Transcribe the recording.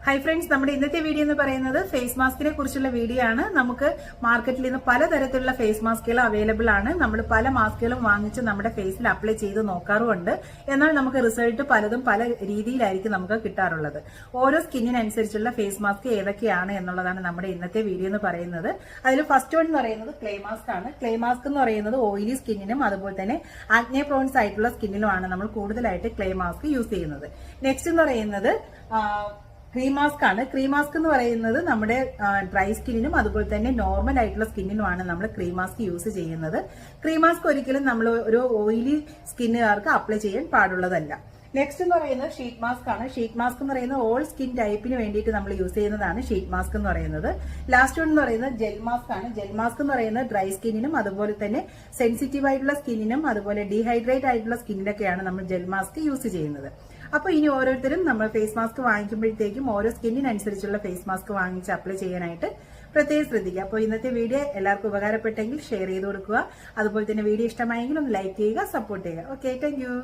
Hi friends, നമ്മുടെ ഇന്നത്തെ video എന്ന് പറയുന്നത് ഫേസ് മാസ്കിനെ കുറിച്ചുള്ള വീഡിയോ ആണ്. നമുക്ക് മാർക്കറ്റിൽ നിന്ന് പലതരത്തിലുള്ള ഫേസ് മാസ്കുകൾ അവൈലബിൾ ആണ്. നമ്മൾ പല മാസ്കുകളും വാങ്ങിച്ച് നമ്മുടെ ഫേസിൽ അപ്ലൈ ചെയ്ത് നോക്കാറുമുണ്ട്. എന്നാൽ നമുക്ക് റിസൾട്ട് പലതും പല രീതിയിലായിരിക്കും നമുക്ക് കിട്ടാറുള്ളത്. ഓരോ സ്കിന്നിനനുസരിച്ചുള്ള ഫേസ് മാസ്ക് ഏതൊക്കെയാണ് എന്നുള്ളതാണ് നമ്മുടെ ഇന്നത്തെ വീഡിയോ എന്ന് പറയുന്നത്. അതിൽ ഫസ്റ്റ് വൺ എന്ന് പറയുന്നത് ക്ലേ മാസ്ക് ആണ്. ക്ലേ മാസ്ക് എന്ന് പറയുന്നത് ഓയിലി സ്കിന്നിനും അതുപോലെ തന്നെ ആക്നെ പ്രോൺസ് ആയിട്ടുള്ള സ്കിന്നിലുമാണ് നമ്മൾ കൂടുതലായിട്ട് ക്ലേ മാസ്ക് യൂസ് ചെയ്യുന്നത്. നെക്സ്റ്റ് എന്ന് പറയുന്നത് ക്രീം മാസ്ക് ആണ്. ക്രീം മാസ്ക് എന്ന് പറയുന്നത് നമ്മുടെ ഡ്രൈ സ്കിന്നിനും അതുപോലെ തന്നെ നോർമൽ ആയിട്ടുള്ള സ്കിന്നിനുമാണ് നമ്മൾ ക്രീം മാസ്ക് യൂസ് ചെയ്യുന്നത്. ക്രീം മാസ്ക് ഒരിക്കലും നമ്മൾ ഒരു ഓയിലി സ്കിന്നുകാർക്ക് അപ്ലൈ ചെയ്യാൻ പാടുള്ളതല്ല. നെക്സ്റ്റ് എന്ന് പറയുന്നത് ഷീറ്റ് മാസ്ക് ആണ്. ഷീറ്റ് മാസ്ക് എന്ന് പറയുന്നത് ഓൾ സ്കിൻ ടൈപ്പിന് വേണ്ടിയിട്ട് നമ്മൾ യൂസ് ചെയ്യുന്നതാണ് ഷീറ്റ് മാസ്ക് എന്ന് പറയുന്നത്. ലാസ്റ്റ് വൺ എന്ന് പറയുന്നത് ജെൽ മാസ്ക് ആണ്. ജെൽ മാസ്ക് എന്ന് പറയുന്നത് ഡ്രൈ സ്കിന്നിനും അതുപോലെ തന്നെ സെൻസിറ്റീവ് ആയിട്ടുള്ള സ്കിന്നിനും അതുപോലെ ഡീഹൈഡ്രേറ്റ് ആയിട്ടുള്ള സ്കിന്നിലൊക്കെയാണ് നമ്മൾ ജെൽ മാസ്ക് യൂസ് ചെയ്യുന്നത്. അപ്പൊ ഇനി ഓരോരുത്തരും നമ്മൾ ഫേസ് മാസ്ക് വാങ്ങിക്കുമ്പോഴത്തേക്കും ഓരോ സ്കിന്നിനനുസരിച്ചുള്ള ഫേസ് മാസ്ക് വാങ്ങിച്ച് അപ്ലൈ ചെയ്യാനായിട്ട് പ്രത്യേകം ശ്രദ്ധിക്കുക. അപ്പോൾ ഇന്നത്തെ വീഡിയോ എല്ലാവർക്കും ഉപകാരപ്പെട്ടെങ്കിൽ ഷെയർ ചെയ്ത് കൊടുക്കുക. അതുപോലെ തന്നെ വീഡിയോ ഇഷ്ടമായെങ്കിൽ ഒന്ന് ലൈക്ക് ചെയ്യുക, സപ്പോർട്ട് ചെയ്യുക. Okay, thank you.